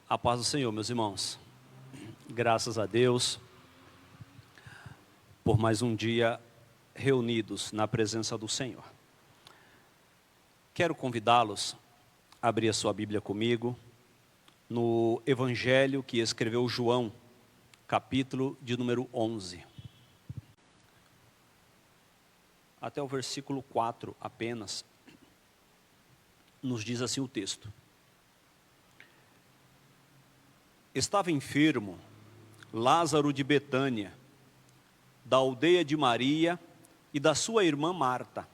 A paz do Senhor, meus irmãos. Graças a Deus por mais um dia reunidos na presença do Senhor. Quero convidá-los a abrir a sua Bíblia comigo no Evangelho que escreveu João, capítulo de número 11. Até o versículo 4 apenas, nos diz assim o texto. Estava enfermo Lázaro de Betânia, da aldeia de Maria e da sua irmã Marta.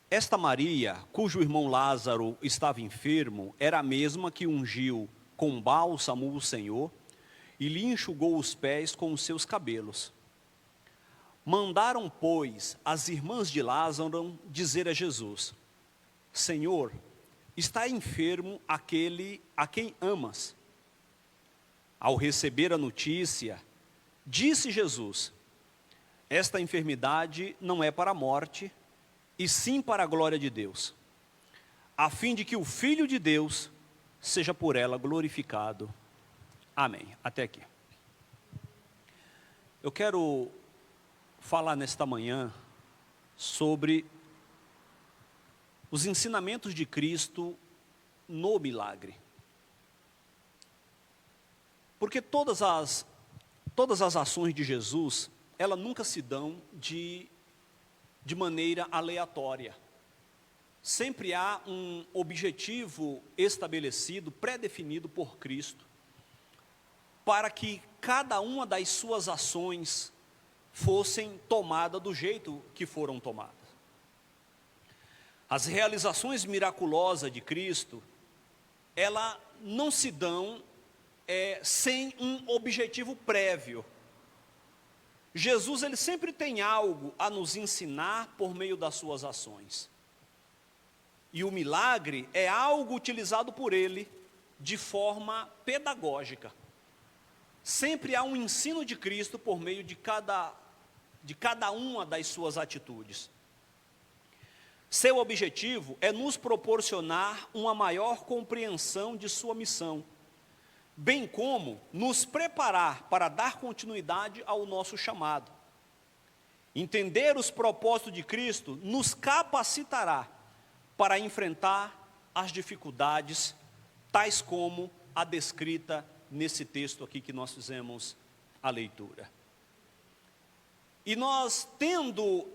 Esta Maria, cujo irmão Lázaro estava enfermo, era a mesma que ungiu com bálsamo o Senhor e lhe enxugou os pés com os seus cabelos. Mandaram, pois, as irmãs de Lázaro dizer a Jesus: Senhor, está enfermo aquele a quem amas. Ao receber a notícia, disse Jesus: esta enfermidade não é para a morte, e sim para a glória de Deus, a fim de que o Filho de Deus seja por ela glorificado. Amém. Até aqui. Eu quero falar nesta manhã sobre os ensinamentos de Cristo no milagre. Porque todas as ações de Jesus, elas nunca se dão de maneira aleatória. Sempre há um objetivo estabelecido, pré-definido por Cristo, para que cada uma das suas ações fossem tomadas do jeito que foram tomadas. As realizações miraculosas de Cristo, elas não se dão sem um objetivo prévio. Jesus, ele sempre tem algo a nos ensinar por meio das suas ações. E o milagre é algo utilizado por ele de forma pedagógica. Sempre há um ensino de Cristo por meio de cada uma das suas atitudes. Seu objetivo é nos proporcionar uma maior compreensão de sua missão, bem como nos preparar para dar continuidade ao nosso chamado. Entender os propósitos de Cristo nos capacitará para enfrentar as dificuldades, tais como a descrita nesse texto aqui que nós fizemos a leitura. E nós, tendo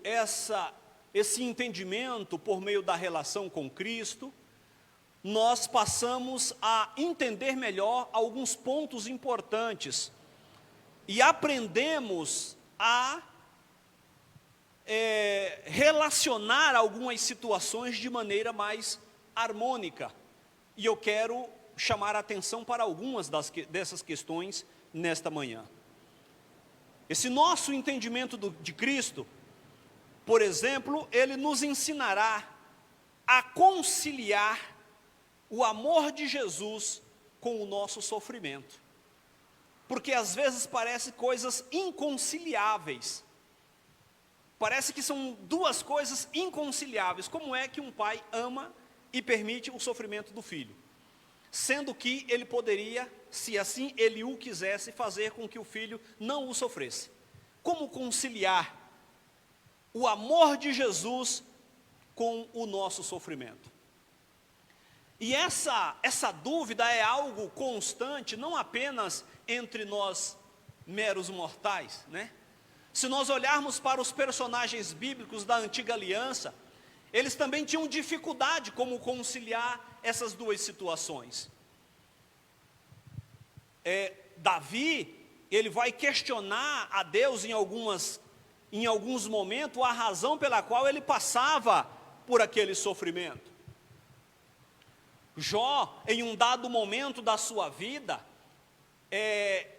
esse entendimento por meio da relação com Cristo, nós passamos a entender melhor alguns pontos importantes e aprendemos a relacionar algumas situações de maneira mais harmônica. E eu quero chamar a atenção para algumas dessas questões nesta manhã. Esse nosso entendimento de Cristo, por exemplo, ele nos ensinará a conciliar o amor de Jesus com o nosso sofrimento. Porque às vezes parece coisas inconciliáveis. Parece que são duas coisas inconciliáveis. Como é que um pai ama e permite o sofrimento do filho? Sendo que ele poderia, se assim ele o quisesse, fazer com que o filho não o sofresse. Como conciliar o amor de Jesus com o nosso sofrimento? E essa dúvida é algo constante, não apenas entre nós meros mortais, né? Se nós olharmos para os personagens bíblicos da Antiga Aliança, eles também tinham dificuldade como conciliar essas duas situações. Davi, ele vai questionar a Deus em alguns momentos a razão pela qual ele passava por aquele sofrimento. Jó, em um dado momento da sua vida,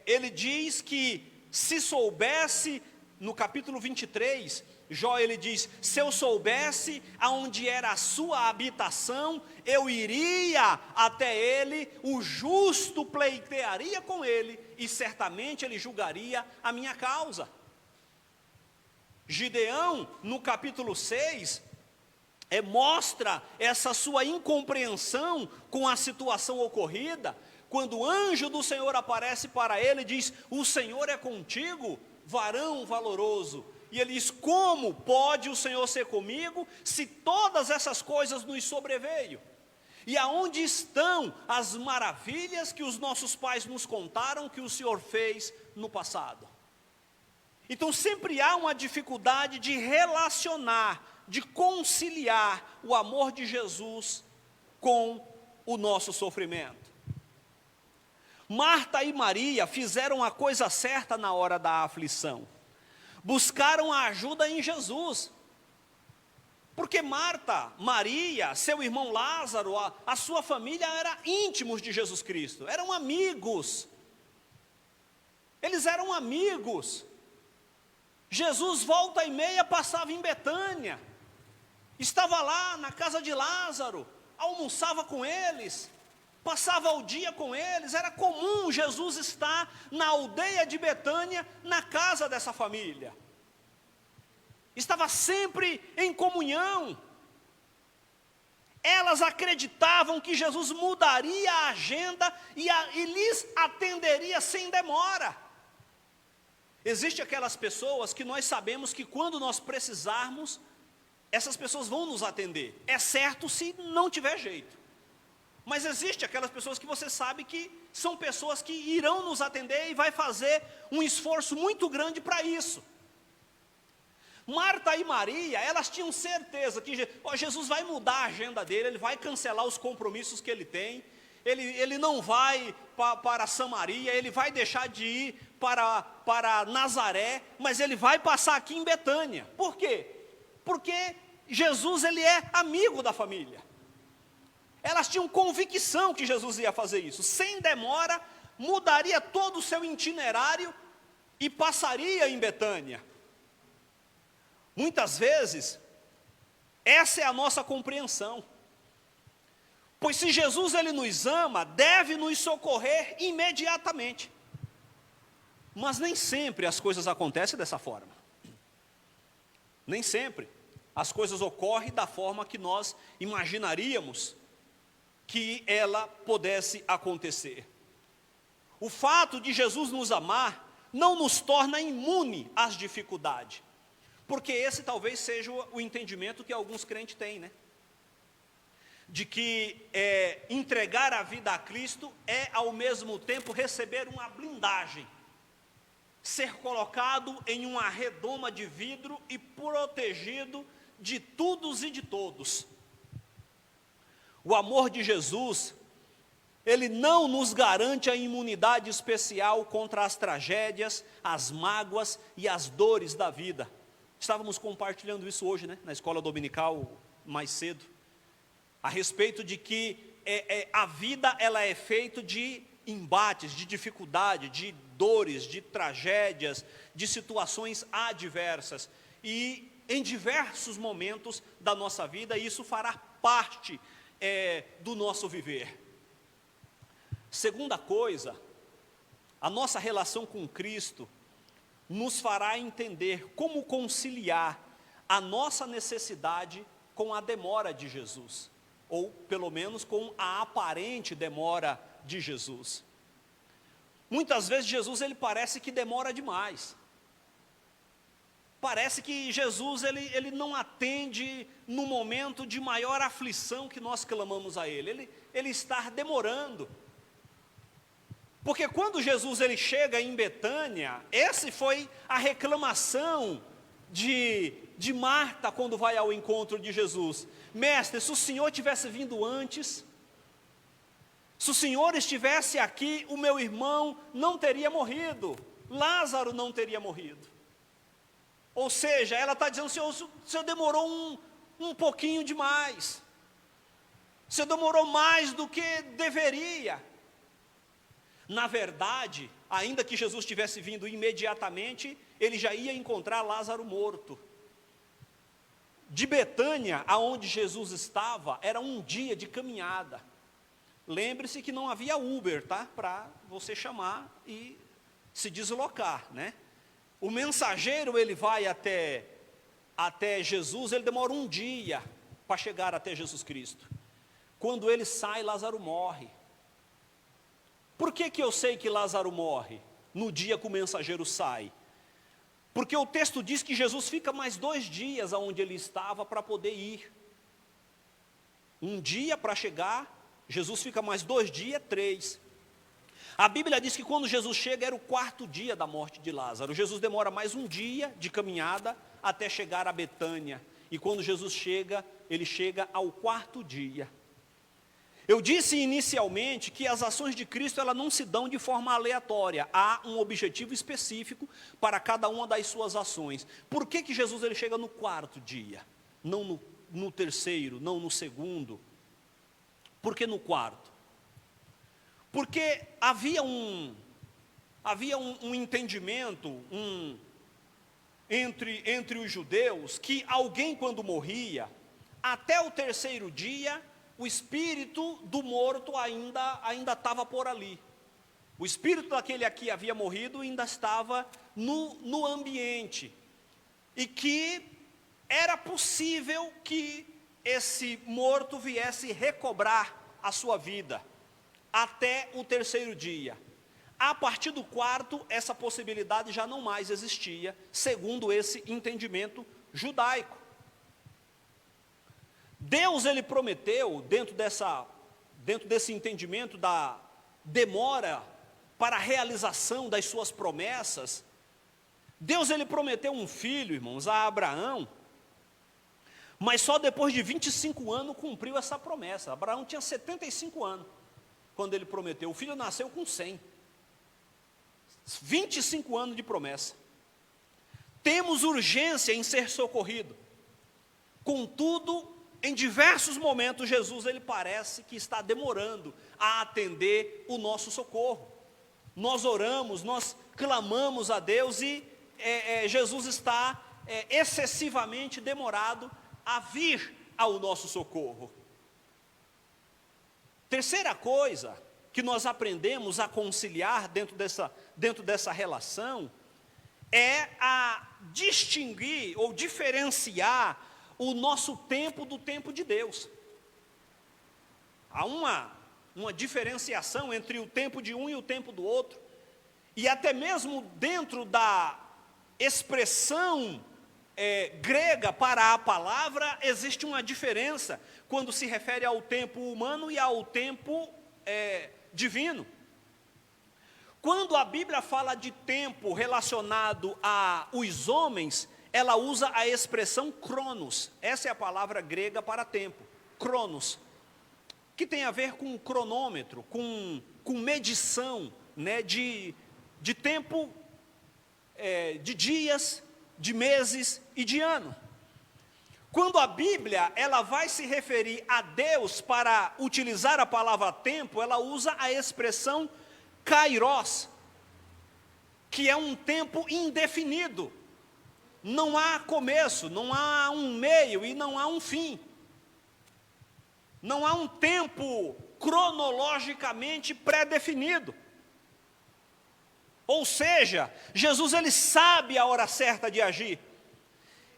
ele diz que se soubesse, no capítulo 23, Jó ele diz: se eu soubesse aonde era a sua habitação, eu iria até ele, o justo pleitearia com ele, e certamente ele julgaria a minha causa. Gideão, no capítulo 6, mostra essa sua incompreensão com a situação ocorrida, quando o anjo do Senhor aparece para ele e diz: o Senhor é contigo, varão valoroso. E ele diz: como pode o Senhor ser comigo, se todas essas coisas nos sobreveio? E aonde estão as maravilhas que os nossos pais nos contaram que o Senhor fez no passado? Então sempre há uma dificuldade de relacionar, de conciliar o amor de Jesus com o nosso sofrimento. Marta e Maria fizeram a coisa certa na hora da aflição. Buscaram a ajuda em Jesus. Porque Marta, Maria, seu irmão Lázaro, a sua família eram íntimos de Jesus Cristo. Eram amigos. Eles eram amigos. Jesus volta e meia passava em Betânia. Estava lá na casa de Lázaro, almoçava com eles, passava o dia com eles. Era comum Jesus estar na aldeia de Betânia, na casa dessa família. Estava sempre em comunhão. Elas acreditavam que Jesus mudaria a agenda e lhes atenderia sem demora. Existem aquelas pessoas que nós sabemos que quando nós precisarmos, essas pessoas vão nos atender. É certo se não tiver jeito. Mas existe aquelas pessoas que você sabe que são pessoas que irão nos atender e vai fazer um esforço muito grande para isso. Marta e Maria, elas tinham certeza que Jesus vai mudar a agenda dele, ele vai cancelar os compromissos que ele tem, ele não vai para Samaria, ele vai deixar de ir para Nazaré, mas ele vai passar aqui em Betânia. Por quê? Porque Jesus, ele é amigo da família. Elas tinham convicção que Jesus ia fazer isso. Sem demora, mudaria todo o seu itinerário e passaria em Betânia. Muitas vezes, essa é a nossa compreensão. Pois se Jesus ele nos ama, deve nos socorrer imediatamente. Mas nem sempre as coisas acontecem dessa forma. Nem sempre as coisas ocorrem da forma que nós imaginaríamos que ela pudesse acontecer. O fato de Jesus nos amar não nos torna imune às dificuldades. Porque esse talvez seja o entendimento que alguns crentes têm, né? De que entregar a vida a Cristo é ao mesmo tempo receber uma blindagem. Ser colocado em uma redoma de vidro e protegido de todos e de todos. O amor de Jesus, ele não nos garante a imunidade especial contra as tragédias, as mágoas e as dores da vida. Estávamos compartilhando isso hoje, né, na escola dominical, mais cedo, a respeito de que a vida ela é feita de embates, de dificuldade, de dores, de tragédias, de situações adversas. E em diversos momentos da nossa vida, isso fará parte do nosso viver. Segunda coisa, a nossa relação com Cristo nos fará entender como conciliar a nossa necessidade com a demora de Jesus, ou pelo menos com a aparente demora de Jesus. Muitas vezes Jesus ele parece que demora demais. Parece que Jesus ele não atende no momento de maior aflição que nós clamamos a Ele. Ele está demorando. Porque quando Jesus ele chega em Betânia, essa foi a reclamação de Marta quando vai ao encontro de Jesus. Mestre, se o Senhor tivesse vindo antes, se o Senhor estivesse aqui, o meu irmão não teria morrido, Lázaro não teria morrido. Ou seja, ela está dizendo: o Senhor demorou um pouquinho demais, o Senhor demorou mais do que deveria. Na verdade, ainda que Jesus tivesse vindo imediatamente, ele já ia encontrar Lázaro morto. De Betânia, aonde Jesus estava, era um dia de caminhada. Lembre-se que não havia Uber, tá? Para você chamar e se deslocar, né? O mensageiro, ele vai até Jesus, ele demora um dia para chegar até Jesus Cristo. Quando ele sai, Lázaro morre. Por que eu sei que Lázaro morre no dia que o mensageiro sai? Porque o texto diz que Jesus fica mais 2 dias aonde ele estava para poder ir. Um dia para chegar, Jesus fica mais 2 dias, 3. A Bíblia diz que quando Jesus chega era o 4º dia da morte de Lázaro. Jesus demora mais 1 dia de caminhada até chegar a Betânia. E quando Jesus chega, ele chega ao 4º dia. Eu disse inicialmente que as ações de Cristo elas não se dão de forma aleatória. Há um objetivo específico para cada uma das suas ações. Por que Jesus ele chega no 4º dia? Não no 3º, não no 2º? Por que no 4º? Porque havia um entendimento entre os judeus que alguém quando morria, até o 3º dia, o espírito do morto ainda estava por ali. O espírito daquele aqui havia morrido ainda estava no ambiente. E que era possível que esse morto viesse recobrar a sua vida até o 3º dia. A partir do 4º, essa possibilidade já não mais existia, segundo esse entendimento judaico. Deus ele prometeu, dentro desse entendimento da demora para a realização das suas promessas, Deus ele prometeu um filho, irmãos, a Abraão, mas só depois de 25 anos cumpriu essa promessa. Abraão tinha 75 anos quando ele prometeu, o filho nasceu com 100. 25 anos de promessa. Temos urgência em ser socorrido. Contudo, em diversos momentos, Jesus ele parece que está demorando a atender o nosso socorro. Nós oramos, nós clamamos a Deus e Jesus está excessivamente demorado a vir ao nosso socorro. Terceira coisa que nós aprendemos a conciliar dentro dessa relação é a distinguir ou diferenciar o nosso tempo do tempo de Deus. Há uma diferenciação entre o tempo de um e o tempo do outro. E até mesmo dentro da expressão grega para a palavra, existe uma diferença quando se refere ao tempo humano e ao tempo divino. Quando a Bíblia fala de tempo relacionado aos homens, ela usa a expressão cronos. Essa é a palavra grega para tempo, cronos, que tem a ver com cronômetro, com medição, né, de tempo, de dias, de meses e de ano. Quando a Bíblia ela vai se referir a Deus para utilizar a palavra tempo, ela usa a expressão kairos, que é um tempo indefinido. Não há começo, não há um meio e não há um fim. Não há um tempo cronologicamente pré-definido. Ou seja, Jesus ele sabe a hora certa de agir.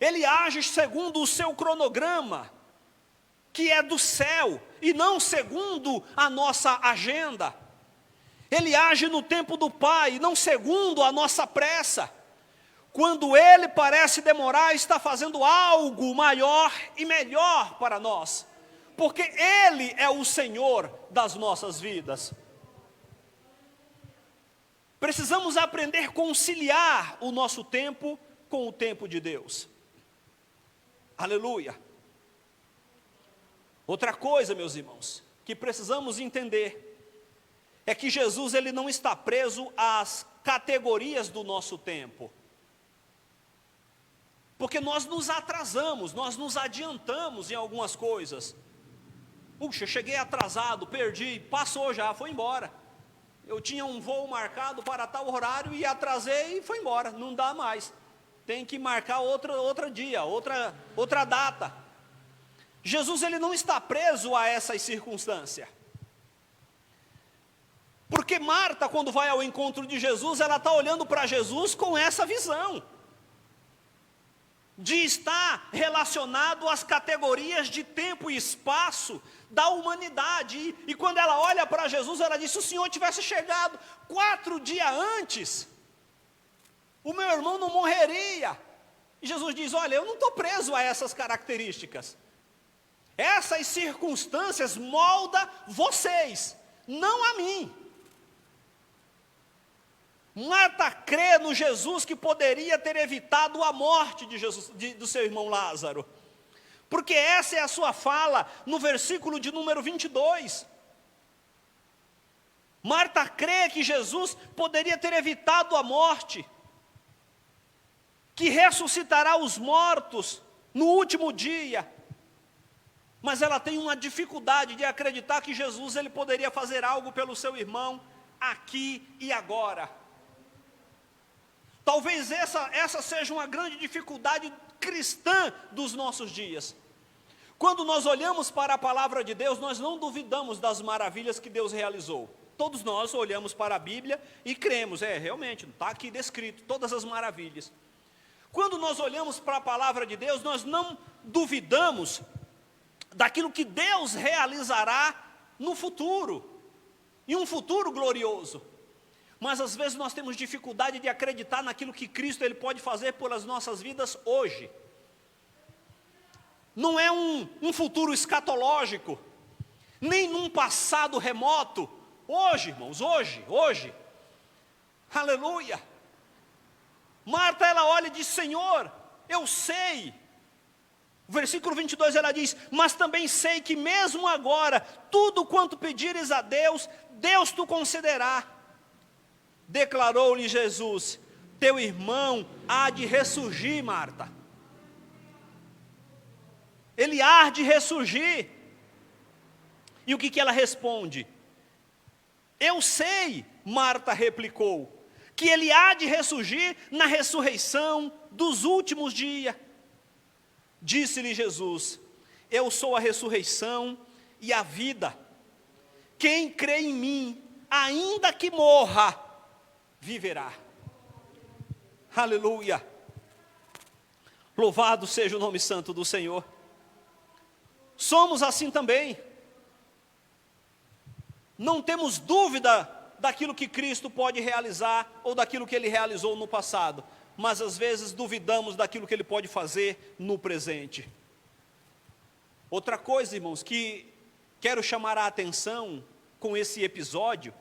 Ele age segundo o seu cronograma, que é do céu, e não segundo a nossa agenda. Ele age no tempo do Pai, não segundo a nossa pressa. Quando ele parece demorar, está fazendo algo maior e melhor para nós, porque ele é o Senhor das nossas vidas. Precisamos aprender a conciliar o nosso tempo com o tempo de Deus. Aleluia. Outra coisa, meus irmãos, que precisamos entender é que Jesus ele não está preso às categorias do nosso tempo. Porque nós nos atrasamos, nós nos adiantamos em algumas coisas. Puxa, cheguei atrasado, perdi, passou já, foi embora. Eu tinha um voo marcado para tal horário e atrasei e foi embora, não dá mais. Tem que marcar outro dia, outra data. Jesus ele não está preso a essas circunstâncias. Porque Marta, quando vai ao encontro de Jesus, ela está olhando para Jesus com essa visão. de estar relacionado às categorias de tempo e espaço da humanidade. E quando ela olha para Jesus, ela diz: se o Senhor tivesse chegado 4 dias antes, o meu irmão não morreria. E Jesus diz: olha, eu não estou preso a essas características. Essas circunstâncias moldam vocês, não a mim. Marta crê no Jesus que poderia ter evitado a morte do seu irmão Lázaro. Porque essa é a sua fala no versículo de número 22. Marta crê que Jesus poderia ter evitado a morte, que ressuscitará os mortos no último dia. Mas ela tem uma dificuldade de acreditar que Jesus ele poderia fazer algo pelo seu irmão aqui e agora. Talvez essa seja uma grande dificuldade cristã dos nossos dias. Quando nós olhamos para a palavra de Deus, nós não duvidamos das maravilhas que Deus realizou. Todos nós olhamos para a Bíblia e cremos, realmente, está aqui descrito todas as maravilhas. Quando nós olhamos para a palavra de Deus, nós não duvidamos daquilo que Deus realizará no futuro, em um futuro glorioso. Mas às vezes nós temos dificuldade de acreditar naquilo que Cristo ele pode fazer pelas nossas vidas hoje. Não é um futuro escatológico, nem num passado remoto. Hoje, irmãos, hoje. Aleluia. Marta, ela olha e diz: Senhor, eu sei. O versículo 22 ela diz: mas também sei que mesmo agora, tudo quanto pedires a Deus, Deus te concederá. Declarou-lhe Jesus: teu irmão há de ressurgir, Marta. Ele há de ressurgir. E o que ela responde? Eu sei, Marta replicou, que ele há de ressurgir na ressurreição dos últimos dias. Disse-lhe Jesus: eu sou a ressurreição e a vida. Quem crê em mim, ainda que morra, viverá. Aleluia. Louvado seja o nome santo do Senhor. Somos assim também. Não temos dúvida daquilo que Cristo pode realizar ou daquilo que Ele realizou no passado, mas às vezes duvidamos daquilo que Ele pode fazer no presente. Outra coisa, irmãos, que quero chamar a atenção com esse episódio,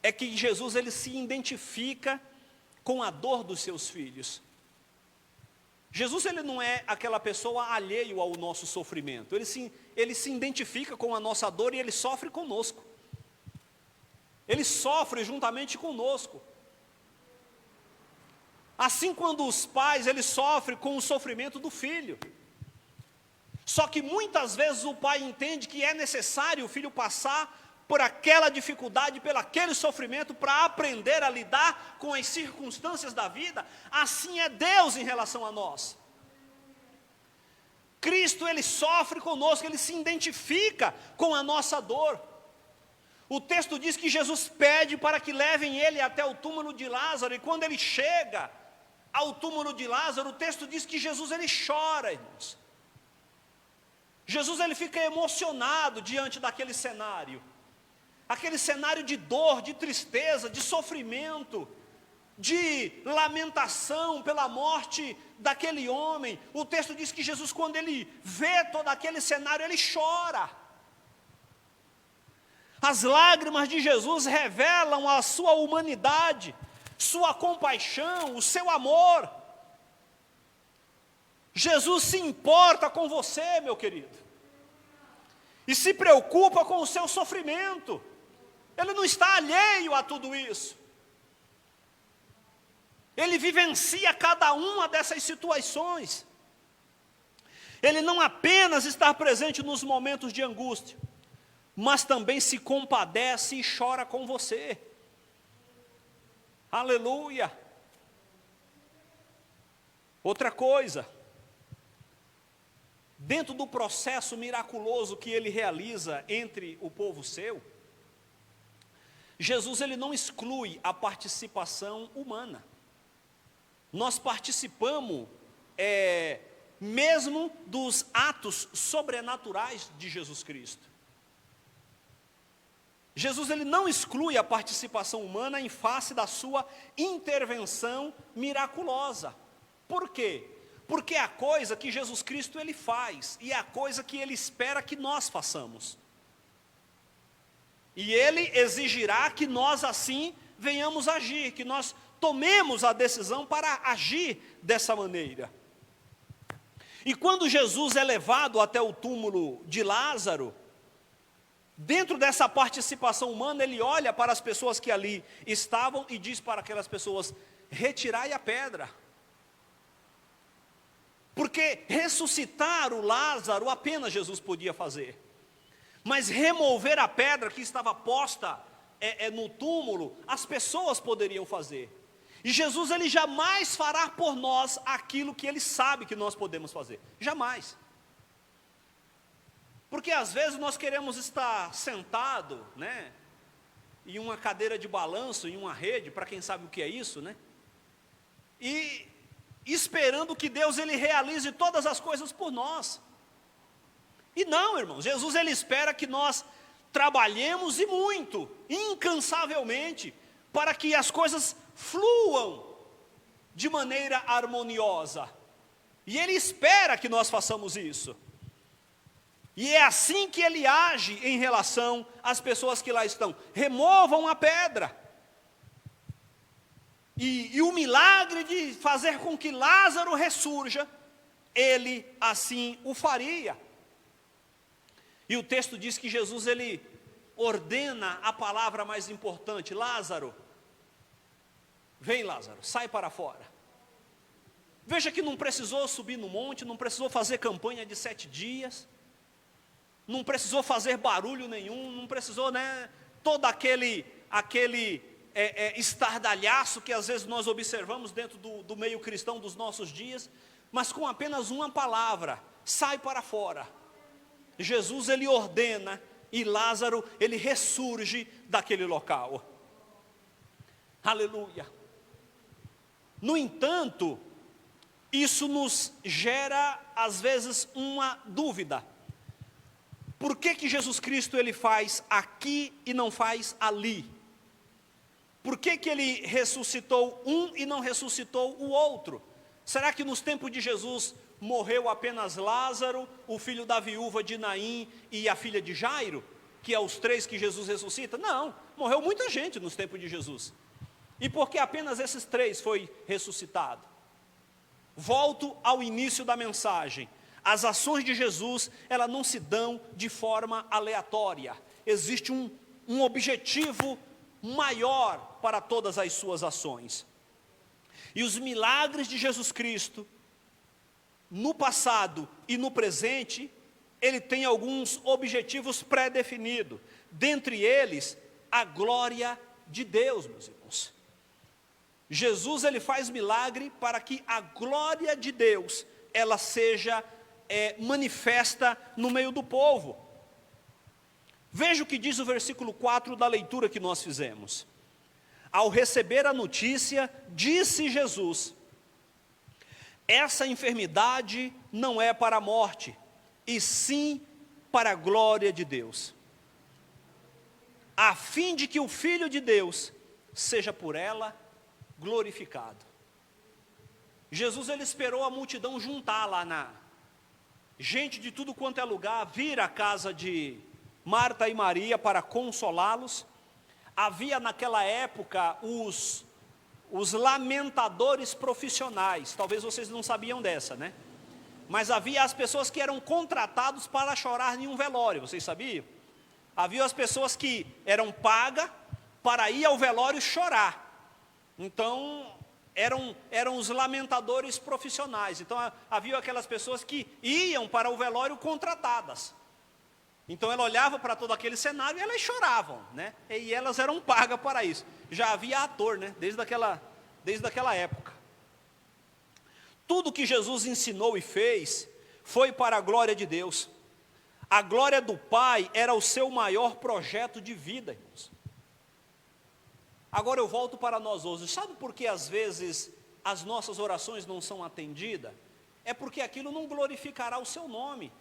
é que Jesus ele se identifica com a dor dos seus filhos. Jesus ele não é aquela pessoa alheio ao nosso sofrimento, ele se identifica com a nossa dor e ele sofre conosco. Ele sofre juntamente conosco. Assim, quando os pais eles sofrem com o sofrimento do filho. Só que muitas vezes o pai entende que é necessário o filho passar por aquela dificuldade, pelo aquele sofrimento, para aprender a lidar com as circunstâncias da vida. Assim é Deus em relação a nós. Cristo, ele sofre conosco, ele se identifica com a nossa dor. O texto diz que Jesus pede para que levem ele até o túmulo de Lázaro, e quando ele chega ao túmulo de Lázaro, o texto diz que Jesus ele chora, irmãos. Jesus ele fica emocionado diante daquele cenário. Aquele cenário de dor, de tristeza, de sofrimento, de lamentação pela morte daquele homem. O texto diz que Jesus, quando ele vê todo aquele cenário, ele chora. As lágrimas de Jesus revelam a sua humanidade, sua compaixão, o seu amor. Jesus se importa com você, meu querido, e se preocupa com o seu sofrimento. Ele não está alheio a tudo isso. Ele vivencia cada uma dessas situações. Ele não apenas está presente nos momentos de angústia, mas também se compadece e chora com você. Aleluia. Outra coisa, dentro do processo miraculoso que ele realiza entre o povo seu, Jesus ele não exclui a participação humana. Nós participamos mesmo dos atos sobrenaturais de Jesus Cristo. Jesus ele não exclui a participação humana em face da sua intervenção miraculosa. Por quê? Porque é a coisa que Jesus Cristo ele faz, e é a coisa que ele espera que nós façamos. E ele exigirá que nós assim venhamos agir, que nós tomemos a decisão para agir dessa maneira. E quando Jesus é levado até o túmulo de Lázaro, dentro dessa participação humana, ele olha para as pessoas que ali estavam e diz para aquelas pessoas: retirai a pedra. Porque ressuscitar o Lázaro apenas Jesus podia fazer. Mas remover a pedra que estava posta no túmulo, as pessoas poderiam fazer. E Jesus ele jamais fará por nós aquilo que ele sabe que nós podemos fazer. Jamais. Porque às vezes nós queremos estar sentado, né, em uma cadeira de balanço, em uma rede, para quem sabe o que é isso, né? E esperando que Deus ele realize todas as coisas por nós. E não, irmãos, Jesus ele espera que nós trabalhemos e muito, incansavelmente, para que as coisas fluam de maneira harmoniosa. E ele espera que nós façamos isso. E é assim que ele age em relação às pessoas que lá estão. Removam a pedra. E o milagre de fazer com que Lázaro ressurja, ele assim o faria. E o texto diz que Jesus ele ordena a palavra mais importante: Lázaro, vem Lázaro, sai para fora. Veja que não precisou subir no monte, não precisou fazer campanha de 7 dias, não precisou fazer barulho nenhum, não precisou, né, todo aquele estardalhaço que às vezes nós observamos dentro do meio cristão dos nossos dias, mas com apenas uma palavra: sai para fora. Jesus ele ordena e Lázaro ele ressurge daquele local. Aleluia. No entanto, isso nos gera às vezes uma dúvida. Por que Jesus Cristo ele faz aqui e não faz ali? Por que ele ressuscitou um e não ressuscitou o outro? Será que nos tempos de Jesus morreu apenas Lázaro, o filho da viúva de Naim e a filha de Jairo, que é os 3 que Jesus ressuscita? Não, morreu muita gente nos tempos de Jesus. E por que apenas esses 3 foi ressuscitado? Volto ao início da mensagem. As ações de Jesus, elas não se dão de forma aleatória. Existe um objetivo maior para todas as suas ações. E os milagres de Jesus Cristo, no passado e no presente, ele tem alguns objetivos pré-definidos. Dentre eles, a glória de Deus, meus irmãos. Jesus ele faz milagre para que a glória de Deus ela seja manifesta no meio do povo. Veja o que diz o versículo 4 da leitura que nós fizemos. Ao receber a notícia, disse Jesus: essa enfermidade não é para a morte, e sim para a glória de Deus, a fim de que o Filho de Deus seja por ela glorificado. Jesus ele esperou a multidão juntar lá gente de tudo quanto é lugar, vir à casa de Marta e Maria para consolá-los. Havia naquela época os lamentadores profissionais, talvez vocês não sabiam dessa, né? Mas havia as pessoas que eram contratados para chorar em um velório, vocês sabiam? Havia as pessoas que eram pagas para ir ao velório chorar. Então, eram os lamentadores profissionais. Então, havia aquelas pessoas que iam para o velório contratadas. Então, ela olhava para todo aquele cenário e elas choravam, né? E elas eram pagas para isso. Já havia ator, né? Desde aquela época. Tudo que Jesus ensinou e fez foi para a glória de Deus. A glória do Pai era o seu maior projeto de vida, irmãos. Agora eu volto para nós hoje. Sabe por que às vezes as nossas orações não são atendidas? é porque aquilo não glorificará o seu nome.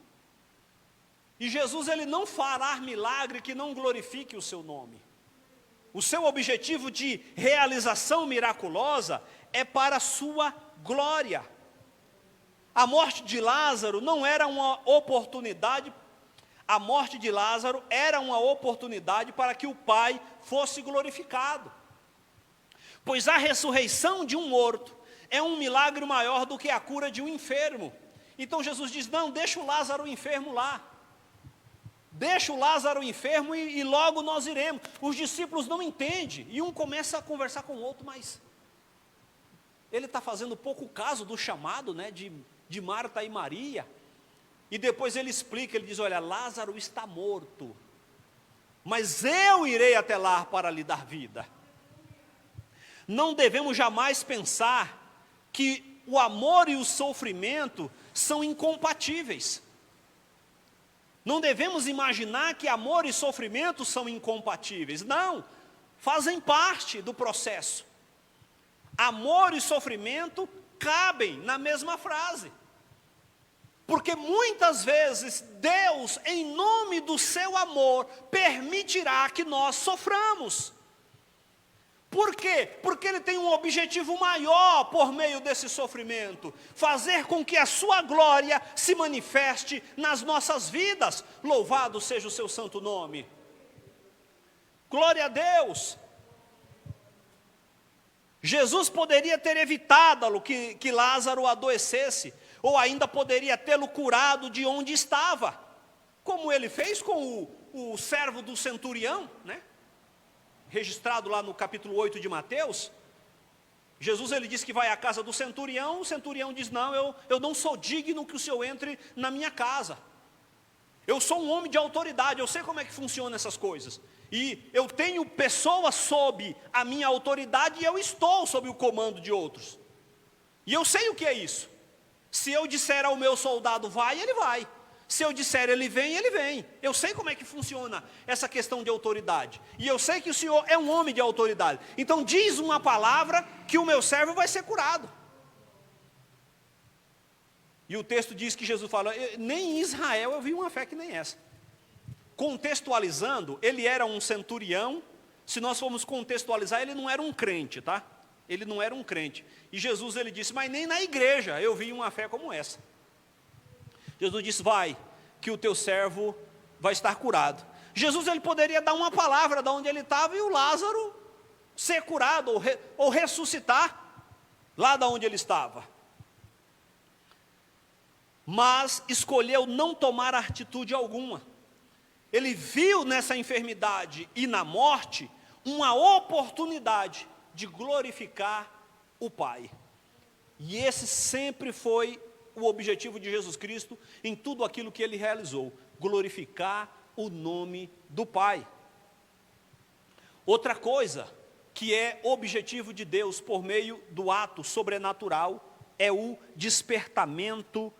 E Jesus, ele não fará milagre que não glorifique o seu nome. O seu objetivo de realização miraculosa é para a sua glória. A morte de Lázaro não era uma oportunidade, a morte de Lázaro era uma oportunidade para que o Pai fosse glorificado. Pois a ressurreição de um morto é um milagre maior do que a cura de um enfermo. Então Jesus diz, não, deixa o Lázaro enfermo lá. Deixa o Lázaro enfermo e logo nós iremos. Os discípulos não entendem. E um começa a conversar com o outro, mas ele está fazendo pouco caso do chamado, né, de Marta e Maria. E depois ele explica, ele diz, olha, Lázaro está morto, mas eu irei até lá para lhe dar vida. Não devemos jamais pensar que o amor e o sofrimento são incompatíveis. Não devemos imaginar que amor e sofrimento são incompatíveis. Não, fazem parte do processo. Amor e sofrimento cabem na mesma frase. Porque muitas vezes Deus, em nome do seu amor, permitirá que nós soframos. Por quê? Porque Ele tem um objetivo maior por meio desse sofrimento. Fazer com que a sua glória se manifeste nas nossas vidas. Louvado seja o seu santo nome. Glória a Deus. Jesus poderia ter evitado que Lázaro adoecesse, ou ainda poderia tê-lo curado de onde estava, como ele fez com o servo do centurião, né? Registrado lá no capítulo 8 de Mateus. Jesus, ele diz que vai à casa do centurião, o centurião diz, não, eu não sou digno que o senhor entre na minha casa. Eu sou um homem de autoridade, eu sei como é que funcionam essas coisas. E eu tenho pessoas sob a minha autoridade e eu estou sob o comando de outros. E eu sei o que é isso. Se eu disser ao meu soldado vai, ele vai. Se eu disser ele vem, ele vem. Eu sei como é que funciona essa questão de autoridade. E eu sei que o Senhor é um homem de autoridade. Então diz uma palavra que o meu servo vai ser curado. E o texto diz que Jesus fala, nem em Israel eu vi uma fé que nem essa. Contextualizando, ele era um centurião. Se nós formos contextualizar, ele não era um crente, tá? Ele não era um crente. E Jesus, ele disse, mas nem na igreja eu vi uma fé como essa. Jesus disse, vai, que o teu servo vai estar curado. Jesus, ele poderia dar uma palavra de onde ele estava e o Lázaro ser curado ou ressuscitar lá de onde ele estava. Mas escolheu não tomar atitude alguma. Ele viu nessa enfermidade e na morte uma oportunidade de glorificar o Pai. E esse sempre foi o objetivo de Jesus Cristo em tudo aquilo que Ele realizou, glorificar o nome do Pai. Outra coisa que é objetivo de Deus por meio do ato sobrenatural é o despertamento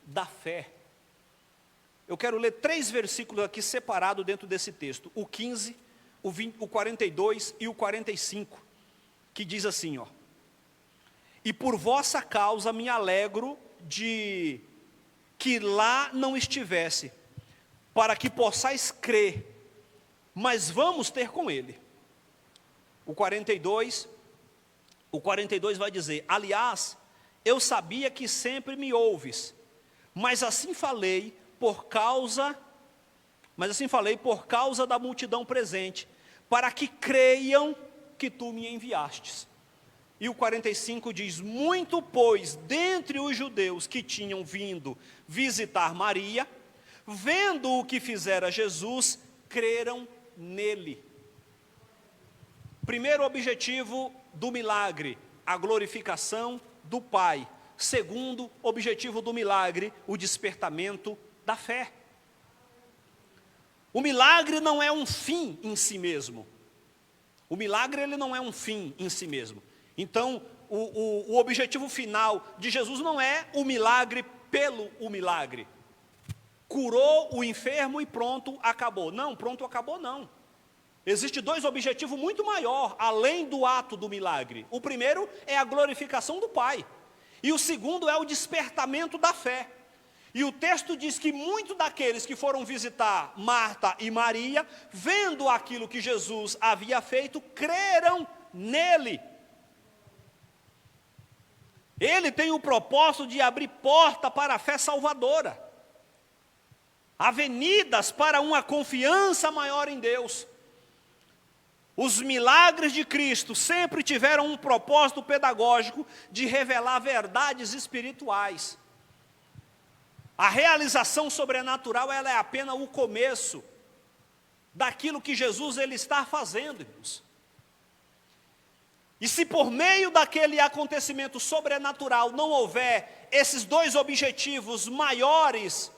da fé. Eu quero ler 3 versículos aqui separados dentro desse texto, o 15, o 42 e o 45, que diz assim, ó: e por vossa causa me alegro de que lá não estivesse, para que possais crer, mas vamos ter com ele. O 42 vai dizer, aliás, eu sabia que sempre me ouves, mas assim falei por causa da multidão presente, para que creiam que tu me enviastes. E o 45 diz, muito pois, dentre os judeus que tinham vindo visitar Maria, vendo o que fizera Jesus, creram nele. Primeiro objetivo do milagre, a glorificação do Pai. Segundo objetivo do milagre, o despertamento da fé. O milagre não é um fim em si mesmo. O milagre, ele não é um fim em si mesmo. Então, o objetivo final de Jesus não é o milagre pelo milagre. Curou o enfermo e pronto, acabou. Não, pronto, acabou não. Existem 2 objetivos muito maiores, além do ato do milagre. O primeiro é a glorificação do Pai. E o segundo é o despertamento da fé. E o texto diz que muitos daqueles que foram visitar Marta e Maria, vendo aquilo que Jesus havia feito, creram nele. Ele tem o propósito de abrir porta para a fé salvadora, avenidas para uma confiança maior em Deus. Os milagres de Cristo sempre tiveram um propósito pedagógico de revelar verdades espirituais. A realização sobrenatural, ela é apenas o começo daquilo que Jesus ele está fazendo, irmãos. E se por meio daquele acontecimento sobrenatural não houver esses dois objetivos maiores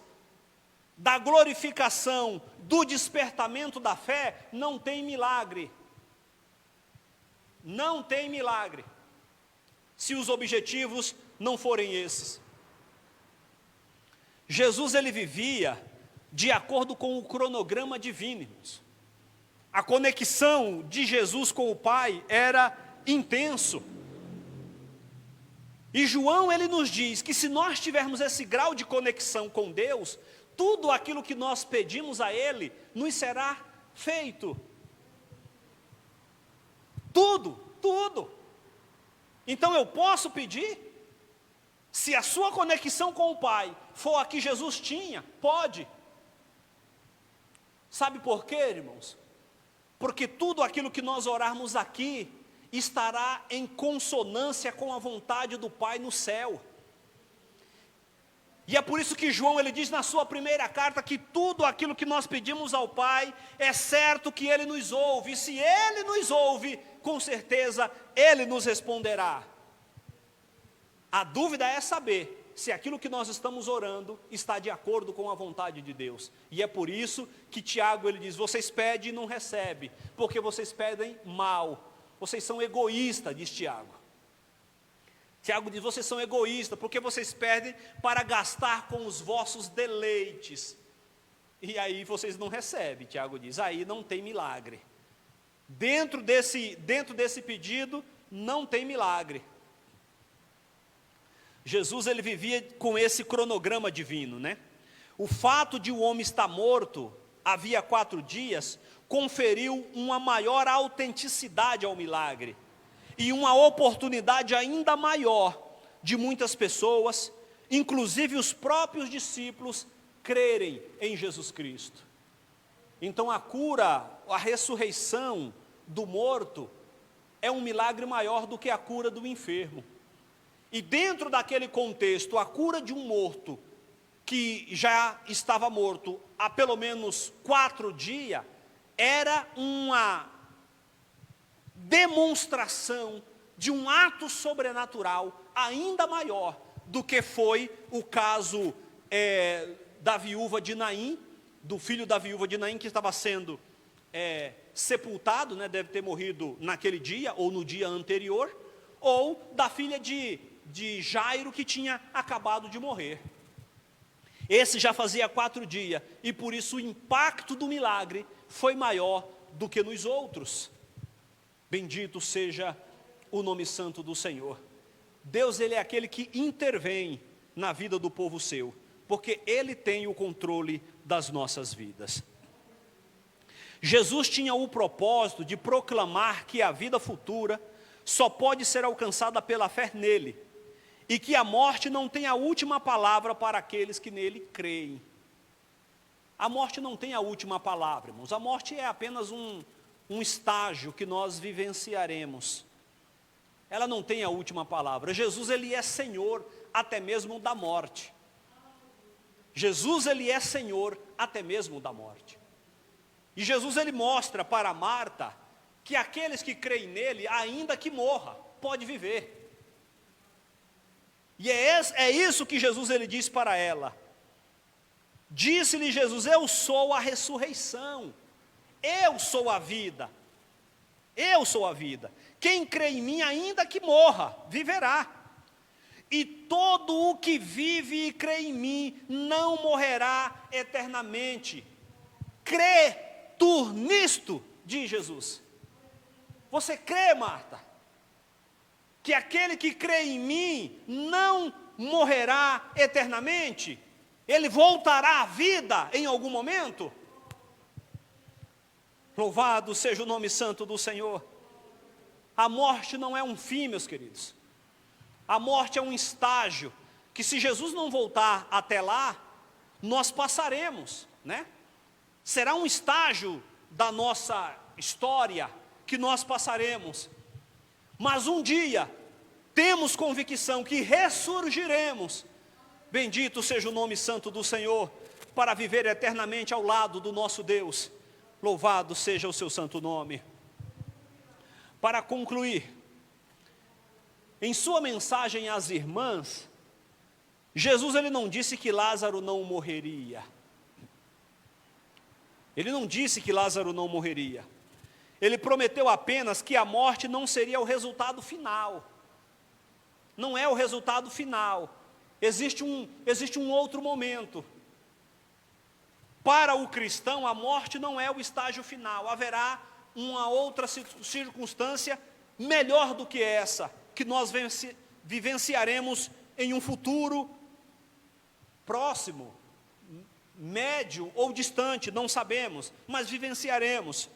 da glorificação, do despertamento da fé, não tem milagre. Não tem milagre, se os objetivos não forem esses. Jesus ele vivia de acordo com o cronograma divino, irmãos. A conexão de Jesus com o Pai era intenso. E João ele nos diz que se nós tivermos esse grau de conexão com Deus, tudo aquilo que nós pedimos a Ele nos será feito. Tudo. Então eu posso pedir? Se a sua conexão com o Pai for a que Jesus tinha, pode. Sabe por quê, irmãos? Porque tudo aquilo que nós orarmos aqui estará em consonância com a vontade do Pai no céu. E é por isso que João ele diz na sua primeira carta que tudo aquilo que nós pedimos ao Pai, é certo que Ele nos ouve. E se Ele nos ouve, com certeza Ele nos responderá. A dúvida é saber se aquilo que nós estamos orando está de acordo com a vontade de Deus. E é por isso que Tiago ele diz, vocês pedem e não recebem, porque vocês pedem mal. Vocês são egoístas, diz Tiago. Tiago diz, vocês são egoístas, porque vocês pedem para gastar com os vossos deleites. E aí vocês não recebem, Tiago diz, aí não tem milagre. Dentro desse pedido, não tem milagre. Jesus ele vivia com esse cronograma divino, né? O fato de o homem estar morto havia 4 dias, conferiu uma maior autenticidade ao milagre. E uma oportunidade ainda maior de muitas pessoas, inclusive os próprios discípulos, crerem em Jesus Cristo. Então a cura, a ressurreição do morto, é um milagre maior do que a cura do enfermo. E dentro daquele contexto, a cura de um morto, que já estava morto há pelo menos 4 dias, era uma demonstração de um ato sobrenatural ainda maior do que foi o caso da viúva de Naim, do filho da viúva de Naim, que estava sendo sepultado, né, deve ter morrido naquele dia ou no dia anterior, ou da filha de Jairo, que tinha acabado de morrer. Esse já fazia 4 dias, e por isso o impacto do milagre foi maior do que nos outros. Bendito seja o nome santo do Senhor. Deus ele é aquele que intervém na vida do povo seu, porque Ele tem o controle das nossas vidas. Jesus tinha o propósito de proclamar que a vida futura só pode ser alcançada pela fé nele, e que a morte não tem a última palavra para aqueles que nele creem. A morte não tem a última palavra, irmãos. A morte é apenas um estágio que nós vivenciaremos. Ela não tem a última palavra. Jesus ele é Senhor até mesmo da morte. Jesus ele é Senhor até mesmo da morte. E Jesus ele mostra para Marta que aqueles que creem nele, ainda que morra, pode viver. E é isso que Jesus ele diz para ela. Disse-lhe Jesus, eu sou a ressurreição, eu sou a vida, eu sou a vida. Quem crê em mim, ainda que morra, viverá. E todo o que vive e crê em mim, não morrerá eternamente. Crê tu nisto, diz Jesus. Você crê, Marta? que aquele que crê em mim não morrerá eternamente? Ele voltará à vida em algum momento? Louvado seja o nome santo do Senhor. A morte não é um fim, meus queridos. A morte é um estágio, que se Jesus não voltar até lá, nós passaremos, né? Será um estágio da nossa história que nós passaremos. Mas um dia, temos convicção que ressurgiremos. Bendito seja o nome santo do Senhor, para viver eternamente ao lado do nosso Deus. Louvado seja o seu santo nome. Para concluir, em sua mensagem às irmãs, Jesus ele não disse que Lázaro não morreria. Ele não disse que Lázaro não morreria. Ele prometeu apenas que a morte não seria o resultado final. Não é o resultado final. Existe um outro momento. Para o cristão, a morte não é o estágio final. Haverá uma outra circunstância melhor do que essa, que nós vivenciaremos em um futuro próximo, médio ou distante, não sabemos, mas vivenciaremos.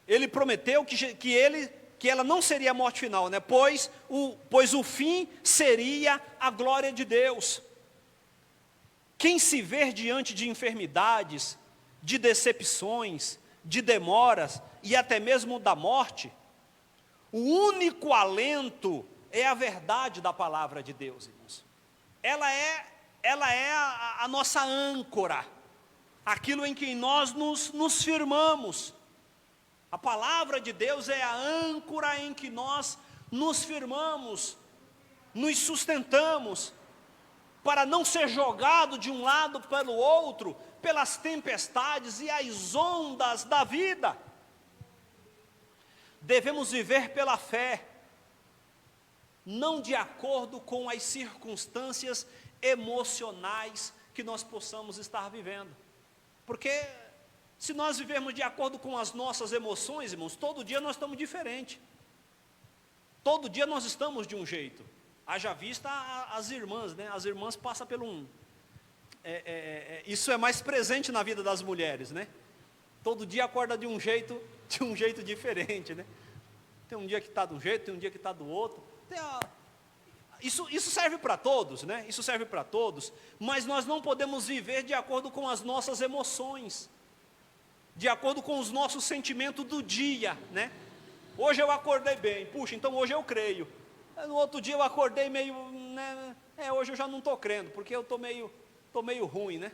Ele prometeu que ela não seria a morte final, né? Pois o fim seria a glória de Deus. Quem se ver diante de enfermidades, de decepções, de demoras e até mesmo da morte, o único alento é a verdade da palavra de Deus, irmãos. Ela é a nossa âncora, aquilo em que nós nos firmamos. A palavra de Deus é a âncora em que nós nos firmamos, nos sustentamos, para não ser jogado de um lado pelo outro, pelas tempestades e as ondas da vida. Devemos viver pela fé, não de acordo com as circunstâncias emocionais que nós possamos estar vivendo. Porque se nós vivermos de acordo com as nossas emoções, irmãos, todo dia nós estamos diferentes. Todo dia nós estamos de um jeito. Haja vista as irmãs, né? As irmãs passam por isso é mais presente na vida das mulheres, né? Todo dia acorda de um jeito diferente, né? Tem um dia que está de um jeito, tem um dia que está do outro. Isso serve para todos, né? Isso serve para todos, mas nós não podemos viver de acordo com as nossas emoções, de acordo com os nossos sentimentos do dia, né? Hoje eu acordei bem, puxa, então hoje eu creio. No outro dia eu acordei meio, né? Hoje eu já não estou crendo, porque eu estou meio ruim, né?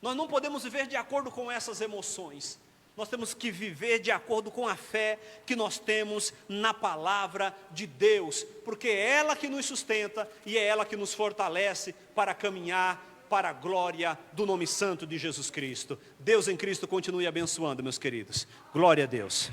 Nós não podemos viver de acordo com essas emoções. Nós temos que viver de acordo com a fé que nós temos na palavra de Deus, porque é ela que nos sustenta e é ela que nos fortalece para caminhar para a glória do nome santo de Jesus Cristo. Deus em Cristo continue abençoando, meus queridos. Glória a Deus.